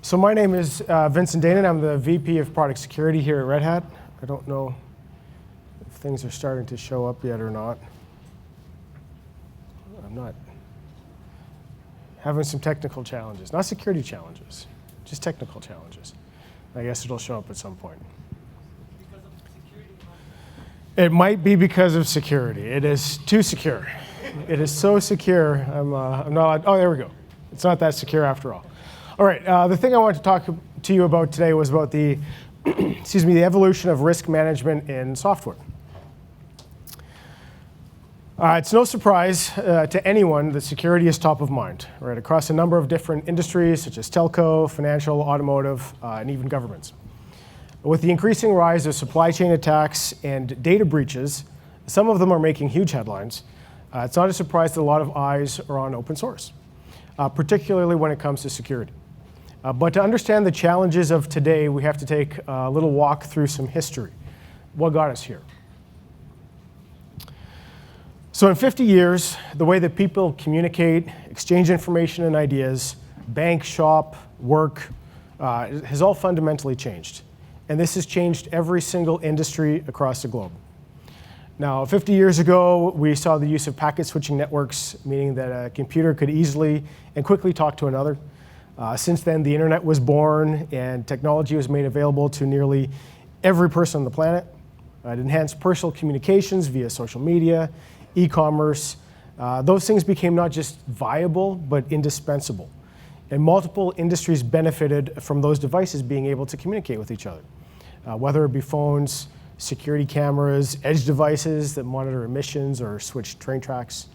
So my name is Vincent Danon. I'm the VP of Product Security here at Red Hat. I don't know if things are starting to show up yet or not. I'm not having some technical challenges, not security challenges, just technical challenges. I guess it'll show up at some point. Because of security? It might be because of security. It is too secure. It is so secure. I'm not. Oh, there we go. It's not that secure after all. All right. The thing I wanted to talk to you about today was about the, excuse me, the evolution of risk management in software. It's no surprise to anyone that security is top of mind, right, across a number of different industries such as telco, financial, automotive, and even governments. With the increasing rise of supply chain attacks and data breaches, some of them are making huge headlines. It's not a surprise that a lot of eyes are on open source, particularly when it comes to security. But to understand the challenges of today, we have to take a little walk through some history. What got us here? So in 50 years, the way that people communicate, exchange information and ideas, bank, shop, work, has all fundamentally changed. And this has changed every single industry across the globe. Now, 50 years ago, we saw the use of packet switching networks, meaning that a computer could easily and quickly talk to another. Since then, the internet was born and technology was made available to nearly every person on the planet. It enhanced personal communications via social media, e-commerce. Those things became not just viable, but indispensable. And multiple industries benefited from those devices being able to communicate with each other, whether it be phones, security cameras, edge devices that monitor emissions or switch train tracks,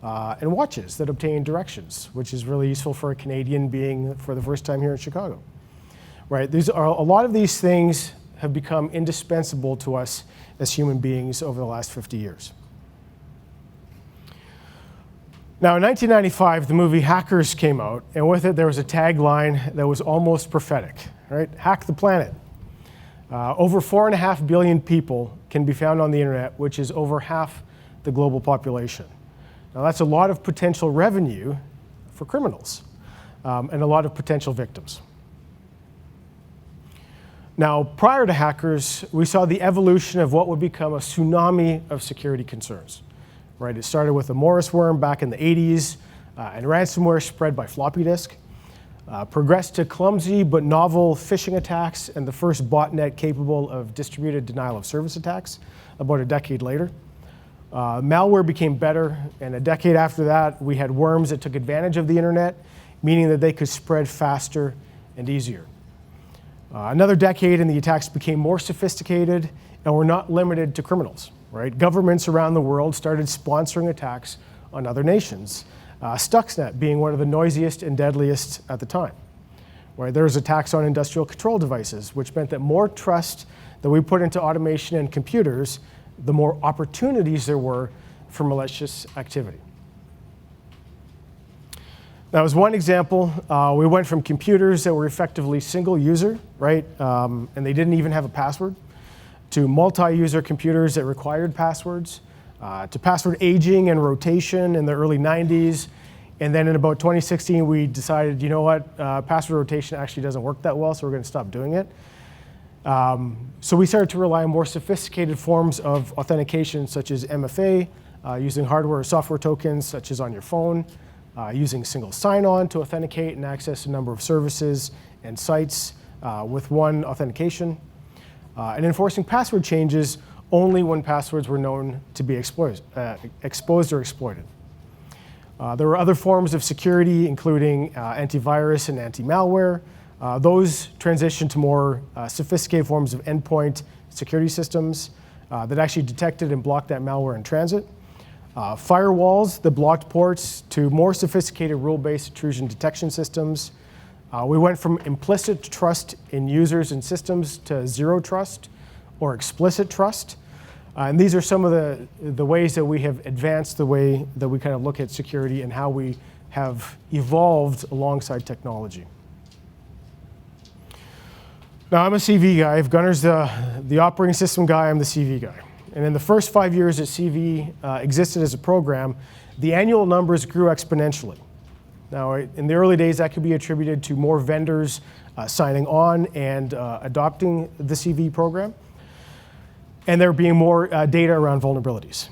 and watches that obtain directions, which is really useful for a Canadian being for the first time here in Chicago. Right? A lot of these things have become indispensable to us as human beings over the last 50 years. Now, in 1995, the movie Hackers came out, and with it, there was a tagline that was almost prophetic, right? Hack the planet. Over 4.5 billion people can be found on the internet, which is over half the global population. Now, that's a lot of potential revenue for criminals, and a lot of potential victims. Now, prior to Hackers, we saw the evolution of what would become a tsunami of security concerns. Right, it started with a Morris worm back in the 80s, and ransomware spread by floppy disk. Progressed to clumsy but novel phishing attacks and the first botnet capable of distributed denial of service attacks about a decade later. Malware became better, and a decade after that, we had worms that took advantage of the internet, meaning that they could spread faster and easier. Another decade, and the attacks became more sophisticated and were not limited to criminals. Right? Governments around the world started sponsoring attacks on other nations, Stuxnet being one of the noisiest and deadliest at the time. Right? There was attacks on industrial control devices, which meant that more trust that we put into automation and computers, the more opportunities there were for malicious activity. That was one example. We went from computers that were effectively single user, right? And they didn't even have a password, to multi-user computers that required passwords, to password aging and rotation in the early 90s. And then in about 2016, we decided, you know what, password rotation actually doesn't work that well, so we're going to stop doing it. So we started to rely on more sophisticated forms of authentication, such as MFA, using hardware or software tokens, such as on your phone, using single sign-on to authenticate and access a number of services and sites with one authentication. And enforcing password changes only when passwords were known to be exposed or exploited. There were other forms of security, including antivirus and anti-malware. Those transitioned to more sophisticated forms of endpoint security systems that actually detected and blocked that malware in transit. Firewalls that blocked ports to more sophisticated rule-based intrusion detection systems. We went from implicit trust in users and systems to zero trust or explicit trust. And these are some of the ways that we have advanced the way that we kind of look at security and how we have evolved alongside technology. Now, I'm a CV guy. If Gunnar's the operating system guy, I'm the CV guy. And in the first 5 years that CV existed as a program, the annual numbers grew exponentially. Now, in the early days, that could be attributed to more vendors signing on and adopting the CV program, and there being more data around vulnerabilities.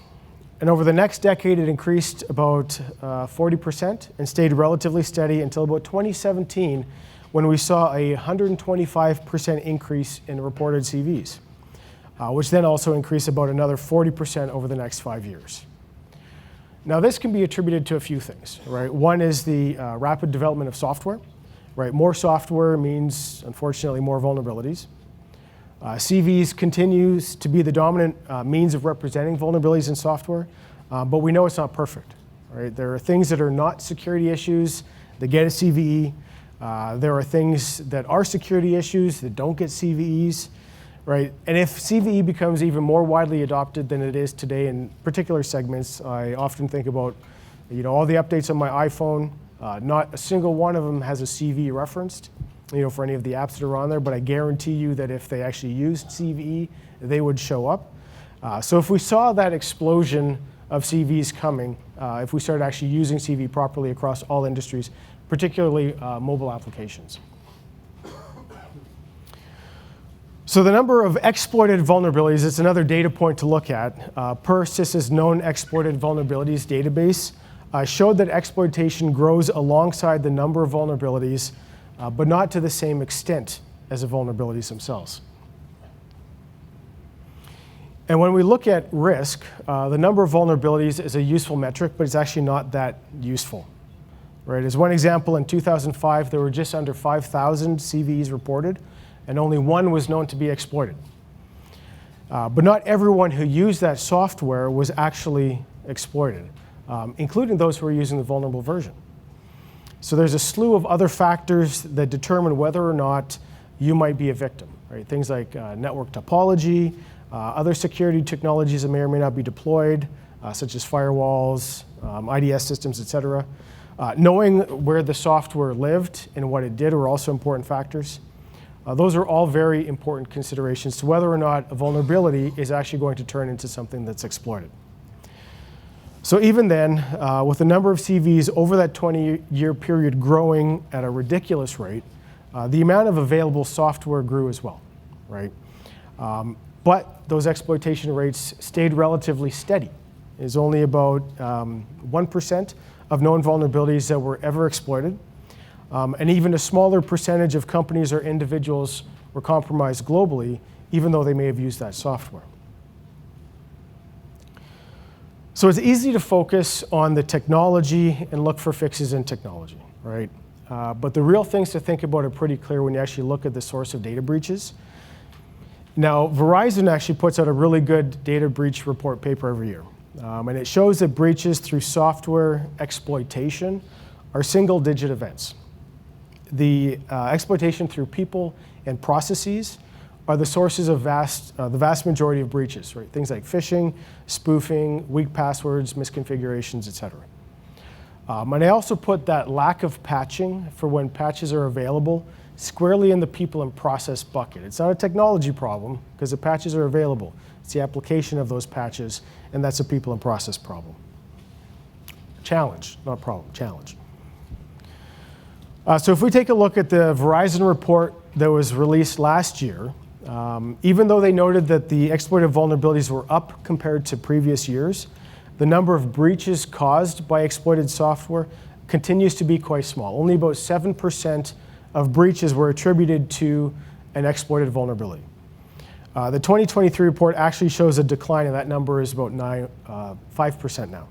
And over the next decade, it increased about 40% and stayed relatively steady until about 2017, when we saw a 125% increase in reported CVs, which then also increased about another 40% over the next 5 years. Now, this can be attributed to a few things, right? One is the rapid development of software, right? More software means, unfortunately, more vulnerabilities. CVs continues to be the dominant means of representing vulnerabilities in software, but we know it's not perfect, right? There are things that are not security issues that get a CVE. There are things that are security issues that don't get CVEs, right? And if CVE becomes even more widely adopted than it is today in particular segments, I often think about, all the updates on my iPhone. Not a single one of them has a CVE referenced, for any of the apps that are on there, but I guarantee you that if they actually used CVE, they would show up. So if we saw that explosion of CVs coming, if we started actually using CV properly across all industries, particularly mobile applications. So the number of exploited vulnerabilities, it's another data point to look at. Per CIS's known exploited vulnerabilities database, showed that exploitation grows alongside the number of vulnerabilities, but not to the same extent as the vulnerabilities themselves. And when we look at risk, the number of vulnerabilities is a useful metric, but it's actually not that useful. Right? As one example, in 2005, there were just under 5,000 CVEs reported, and only one was known to be exploited. But not everyone who used that software was actually exploited, including those who were using the vulnerable version. So there's a slew of other factors that determine whether or not you might be a victim, right? Things like network topology, other security technologies that may or may not be deployed, such as firewalls, IDS systems, et cetera. Knowing where the software lived and what it did are also important factors. Those are all very important considerations to whether or not a vulnerability is actually going to turn into something that's exploited. So even then, with the number of CVs over that 20-year period growing at a ridiculous rate, the amount of available software grew as well, right? But those exploitation rates stayed relatively steady. It's only about 1% of known vulnerabilities that were ever exploited. And even a smaller percentage of companies or individuals were compromised globally, even though they may have used that software. So it's easy to focus on the technology and look for fixes in technology, right? But the real things to think about are pretty clear when you actually look at the source of data breaches. Now, Verizon actually puts out a really good data breach report paper every year. And it shows that breaches through software exploitation are single-digit events. The exploitation through people and processes are the sources of the vast majority of breaches, right? Things like phishing, spoofing, weak passwords, misconfigurations, et cetera. And I also put that lack of patching for when patches are available squarely in the people and process bucket. It's not a technology problem because the patches are available. It's the application of those patches, and that's a people and process problem. Challenge, not problem, challenge. So if we take a look at the Verizon report that was released last year, even though they noted that the exploited vulnerabilities were up compared to previous years, the number of breaches caused by exploited software continues to be quite small. Only about 7% of breaches were attributed to an exploited vulnerability. The 2023 report actually shows a decline, and that number is about 5% now.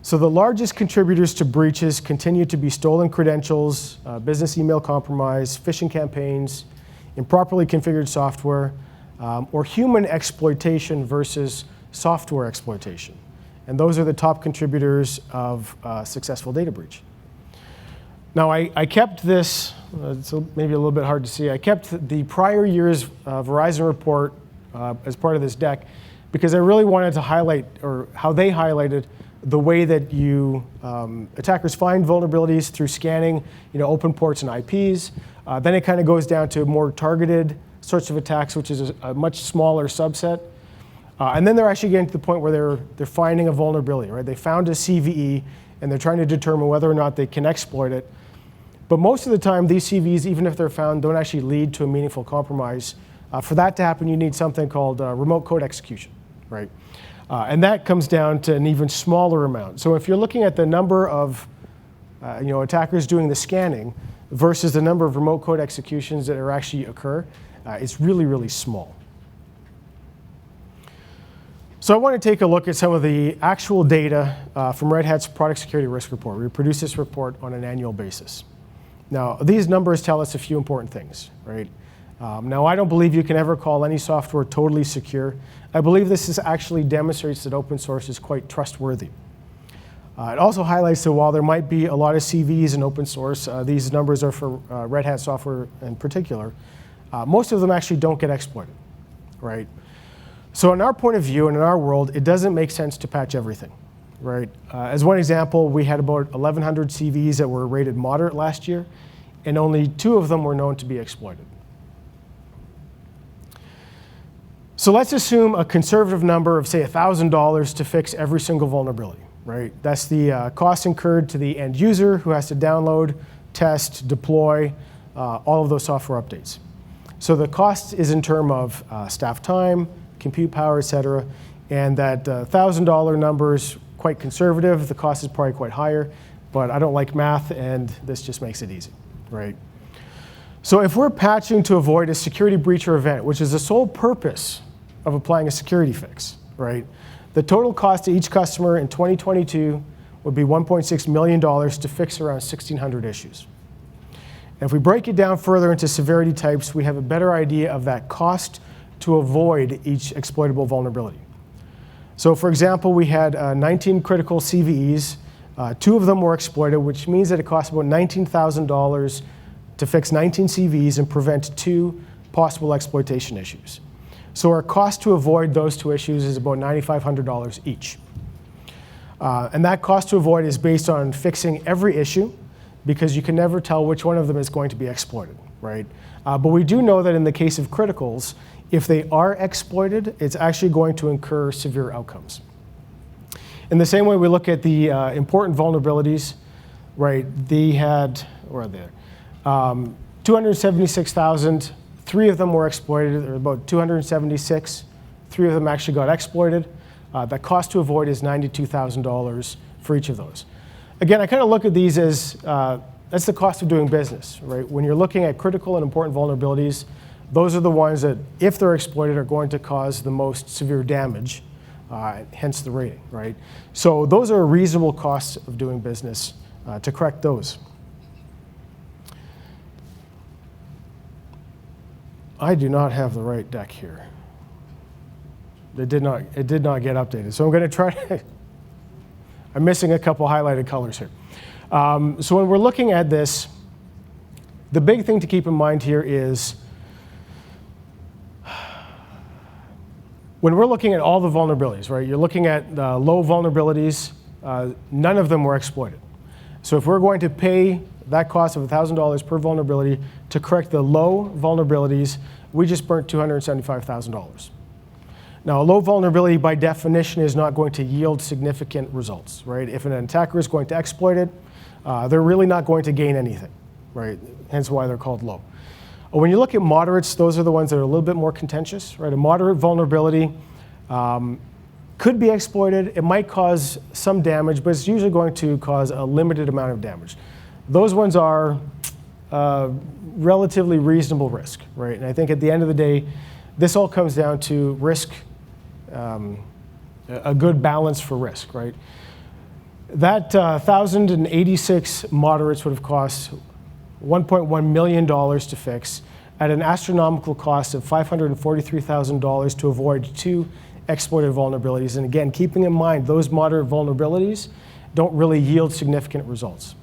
So the largest contributors to breaches continue to be stolen credentials, business email compromise, phishing campaigns, improperly configured software, or human exploitation versus software exploitation. And those are the top contributors of successful data breach. Now, I kept this, it's maybe a little bit hard to see, I kept the prior year's Verizon report as part of this deck because I really wanted to highlight, or how they highlighted, the way that attackers find vulnerabilities through scanning open ports and IPs. Then it kind of goes down to more targeted sorts of attacks, which is a much smaller subset. And then they're actually getting to the point where they're finding a vulnerability, right? They found a CVE, and they're trying to determine whether or not they can exploit it. But most of the time, these CVEs, even if they're found, don't actually lead to a meaningful compromise. For that to happen, you need something called remote code execution, right? And that comes down to an even smaller amount. So if you're looking at the number of attackers doing the scanning versus the number of remote code executions that are actually occur, it's really, really small. So I want to take a look at some of the actual data from Red Hat's Product Security Risk Report. We produce this report on an annual basis. Now, these numbers tell us a few important things, right? Now, I don't believe you can ever call any software totally secure. I believe this actually demonstrates that open source is quite trustworthy. It also highlights that while there might be a lot of CVEs in open source, these numbers are for Red Hat software in particular, most of them actually don't get exploited, right? So in our point of view and in our world, it doesn't make sense to patch everything, right? As one example, we had about 1,100 CVEs that were rated moderate last year, and only 2 of them were known to be exploited. So let's assume a conservative number of, say, $1,000 to fix every single vulnerability, right? That's the cost incurred to the end user who has to download, test, deploy, all of those software updates. So the cost is in terms of staff time, compute power, et cetera, and that $1,000 number is quite conservative. The cost is probably quite higher, but I don't like math, and this just makes it easy, right? So if we're patching to avoid a security breach or event, which is the sole purpose of applying a security fix, right? The total cost to each customer in 2022 would be $1.6 million to fix around 1,600 issues. And if we break it down further into severity types, we have a better idea of that cost to avoid each exploitable vulnerability. So for example, we had 19 critical CVEs. 2 of them were exploited, which means that it costs about $19,000 to fix 19 CVEs and prevent 2 possible exploitation issues. So our cost to avoid those 2 issues is about $9,500 each. And that cost to avoid is based on fixing every issue, because you can never tell which one of them is going to be exploited, right? But we do know that in the case of criticals, if they are exploited, it's actually going to incur severe outcomes. In the same way we look at the important vulnerabilities, right? They had, where are they? 276,000, 3 of them were exploited, or about 276. 3 of them actually got exploited. The cost to avoid is $92,000 for each of those. Again, I kind of look at these as, that's the cost of doing business, right? When you're looking at critical and important vulnerabilities, those are the ones that, if they're exploited, are going to cause the most severe damage, hence the rating, right? So those are reasonable costs of doing business to correct those. I do not have the right deck here. It did not get updated. So I'm going to try to, I'm missing a couple highlighted colors here. So when we're looking at this, the big thing to keep in mind here is when we're looking at all the vulnerabilities, right? You're looking at low vulnerabilities, none of them were exploited. So if we're going to pay that cost of $1,000 per vulnerability to correct the low vulnerabilities, we just burnt $275,000. Now, a low vulnerability by definition is not going to yield significant results, right? If an attacker is going to exploit it, they're really not going to gain anything, right? Hence why they're called low. When you look at moderates, those are the ones that are a little bit more contentious, right? A moderate vulnerability could be exploited. It might cause some damage, but it's usually going to cause a limited amount of damage. Those ones are relatively reasonable risk, right? And I think at the end of the day, this all comes down to risk, a good balance for risk, right? That 1,086 moderates would have cost $1.1 million to fix at an astronomical cost of $543,000 to avoid 2 exploited vulnerabilities. And again, keeping in mind, those moderate vulnerabilities don't really yield significant results.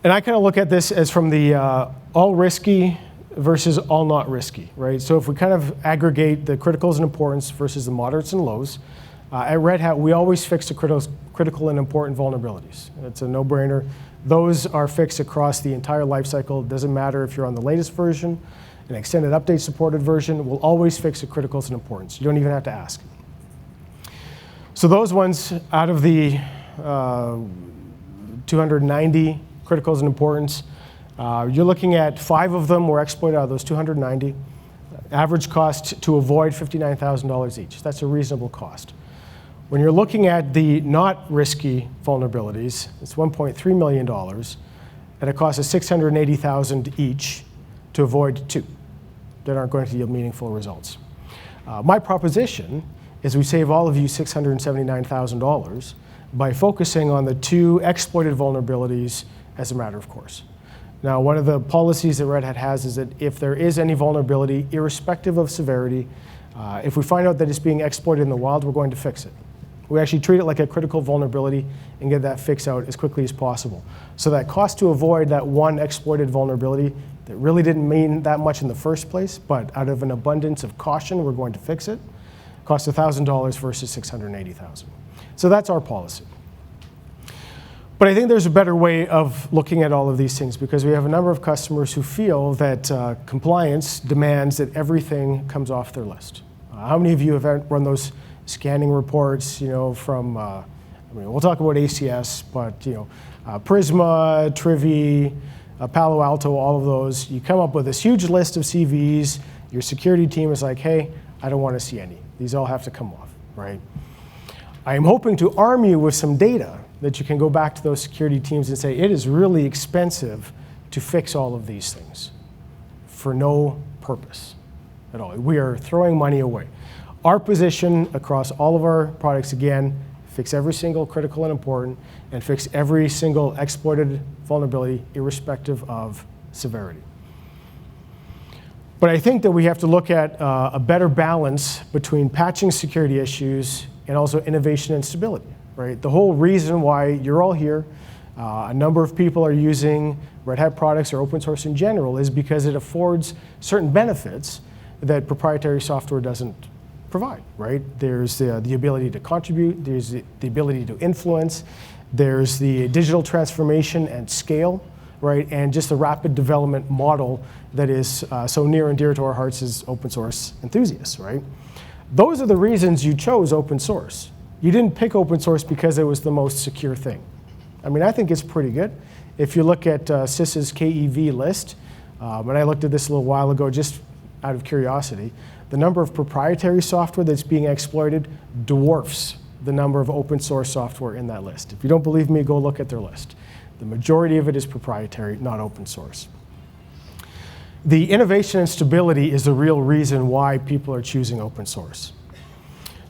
And I kind of look at this as from the all risky versus all not risky, right? So if we kind of aggregate the criticals and importance versus the moderates and lows, at Red Hat, we always fix the critical and important vulnerabilities. It's a no-brainer. Those are fixed across the entire lifecycle. It doesn't matter if you're on the latest version. an extended update supported version will always fix the criticals and importance. You don't even have to ask. So those ones out of the 290 criticals and importance, you're looking at 5 of them were exploited out of those 290. Average cost to avoid $59,000 each. That's a reasonable cost. When you're looking at the not risky vulnerabilities, it's $1.3 million at a cost of $680,000 each to avoid 2 that aren't going to yield meaningful results. My proposition is we save all of you $679,000 by focusing on the 2 exploited vulnerabilities as a matter of course. Now, one of the policies that Red Hat has is that if there is any vulnerability, irrespective of severity, if we find out that it's being exploited in the wild, we're going to fix it. We actually treat it like a critical vulnerability and get that fix out as quickly as possible. So that cost to avoid that one exploited vulnerability that really didn't mean that much in the first place, but out of an abundance of caution, we're going to fix it, costs $1,000 versus $680,000. So that's our policy. But I think there's a better way of looking at all of these things because we have a number of customers who feel that compliance demands that everything comes off their list. How many of you have run those scanning reports, from, we'll talk about ACS, but, Prisma, Trivi, Palo Alto, all of those. You come up with this huge list of CVs. Your security team is like, hey, I don't want to see any. These all have to come off, right? I am hoping to arm you with some data that you can go back to those security teams and say, it is really expensive to fix all of these things for no purpose at all. We are throwing money away. Our position across all of our products, again, fix every single critical and important, and fix every single exploited vulnerability, irrespective of severity. But I think that we have to look at a better balance between patching security issues and also innovation and stability, right? The whole reason why you're all here, a number of people are using Red Hat products or open source in general is because it affords certain benefits that proprietary software doesn't provide, right? There's the ability to contribute, there's the ability to influence, there's the digital transformation and scale, right? And just the rapid development model that is so near and dear to our hearts as open source enthusiasts, right? Those are the reasons you chose open source. You didn't pick open source because it was the most secure thing. I mean, I think it's pretty good. If you look at CIS's KEV list, and I looked at this a little while ago just out of curiosity, the number of proprietary software that's being exploited dwarfs the number of open source software in that list. If you don't believe me, go look at their list. The majority of it is proprietary, not open source. The innovation and stability is the real reason why people are choosing open source.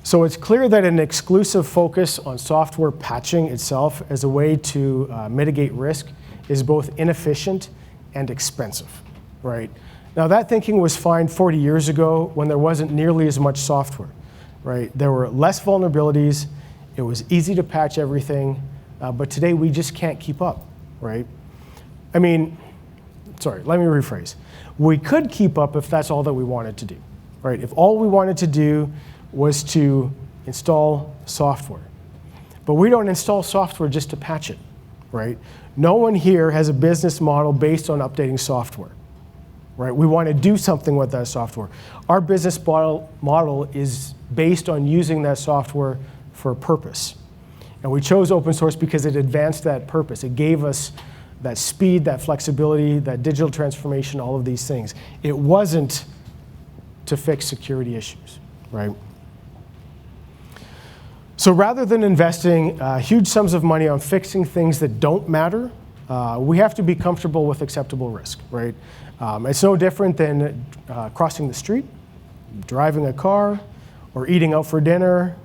So it's clear that an exclusive focus on software patching itself as a way to mitigate risk is both inefficient and expensive, right? Now that thinking was fine 40 years ago when there wasn't nearly as much software, right? There were less vulnerabilities, it was easy to patch everything, but today we just can't keep up, right? I mean, sorry, let me rephrase. We could keep up if that's all that we wanted to do, right? If all we wanted to do was to install software. But we don't install software just to patch it, right? No one here has a business model based on updating software, right? We want to do something with that software. Our business model is based on using that software for a purpose. And we chose open source because it advanced that purpose. It gave us that speed, that flexibility, that digital transformation, all of these things. It wasn't to fix security issues, right? So rather than investing huge sums of money on fixing things that don't matter, we have to be comfortable with acceptable risk, right? It's no different than crossing the street, driving a car, or eating out for dinner,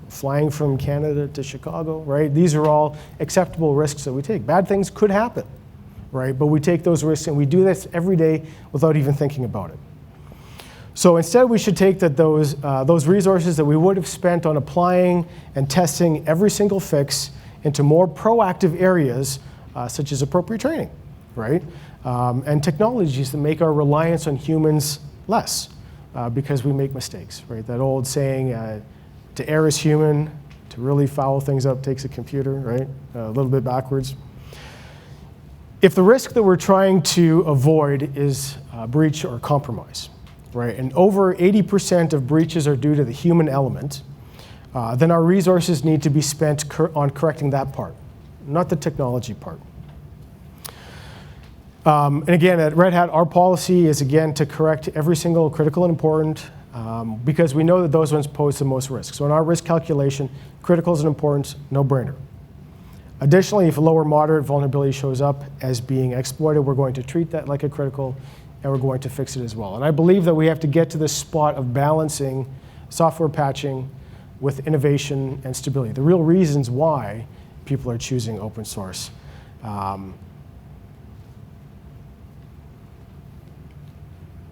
flying from Canada to Chicago, right? These are all acceptable risks that we take. Bad things could happen, right? But we take those risks and we do this every day without even thinking about it. So instead we should take those resources that we would have spent on applying and testing every single fix into more proactive areas such as appropriate training, right? And technologies that make our reliance on humans less because we make mistakes, right? That old saying, to err is human, to really foul things up takes a computer, right? A little bit backwards. If the risk that we're trying to avoid is breach or compromise, right, and over 80% of breaches are due to the human element, then our resources need to be spent on correcting that part, not the technology part. And again, at Red Hat, our policy is, again, to correct every single critical and important because we know that those ones pose the most risk. So in our risk calculation, criticals and importance, no-brainer. Additionally, if a low or moderate vulnerability shows up as being exploited, we're going to treat that like a critical, and we're going to fix it as well. And I believe that we have to get to this spot of balancing software patching with innovation and stability. The real reasons why people are choosing open source. And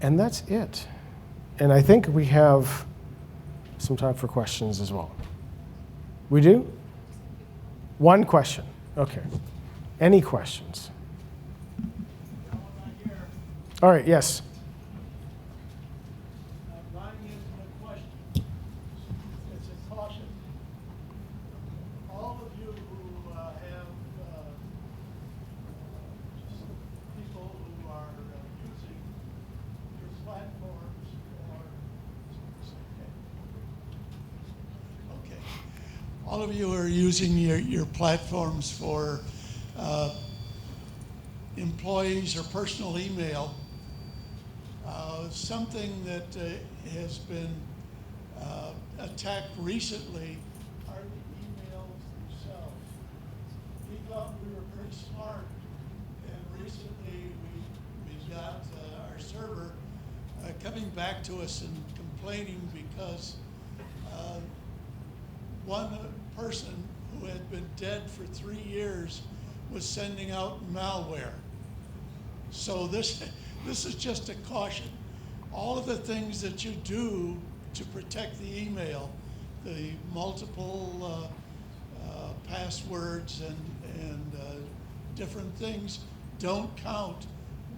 that's it. And I think we have some time for questions as well. We do? One question. Okay. Any questions? All right, yes. Mine is my question. It's a caution. All of you who have people who are using your platforms okay. All of you are using your platforms for employees or personal email. Something that has been attacked recently are the emails themselves. We thought we were pretty smart, and recently we got our server coming back to us and complaining because one person who had been dead for 3 years was sending out malware. So this is just a caution. All of the things that you do to protect the email, the multiple passwords and different things don't count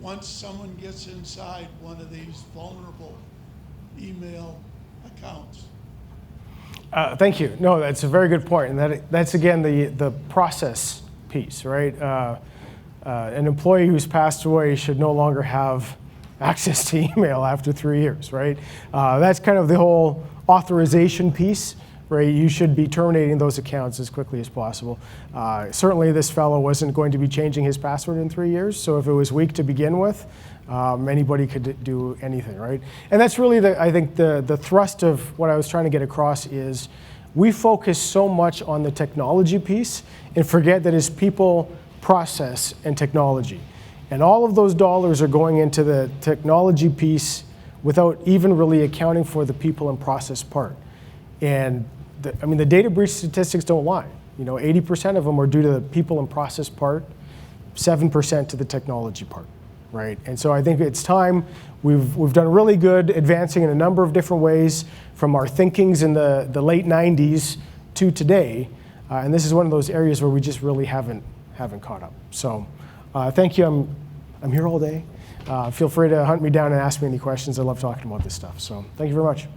once someone gets inside one of these vulnerable email accounts. Thank you. No, that's a very good point. And that's again, the process piece, right? An employee who's passed away should no longer have access to email after 3 years, right? That's kind of the whole authorization piece, right? You should be terminating those accounts as quickly as possible. Certainly this fellow wasn't going to be changing his password in 3 years, so if it was weak to begin with, anybody could do anything, right? And that's really, I think, the thrust of what I was trying to get across is we focus so much on the technology piece and forget that it's people, process, and technology. And all of those dollars are going into the technology piece without even really accounting for the people and process part. And the data breach statistics don't lie. 80% of them are due to the people and process part, 7% to the technology part, right? And so I think it's time. We've done really good advancing in a number of different ways from our thinkings in the late 90s to today. And this is one of those areas where we just really haven't caught up. So thank you. I'm here all day. Feel free to hunt me down and ask me any questions. I love talking about this stuff. So thank you very much.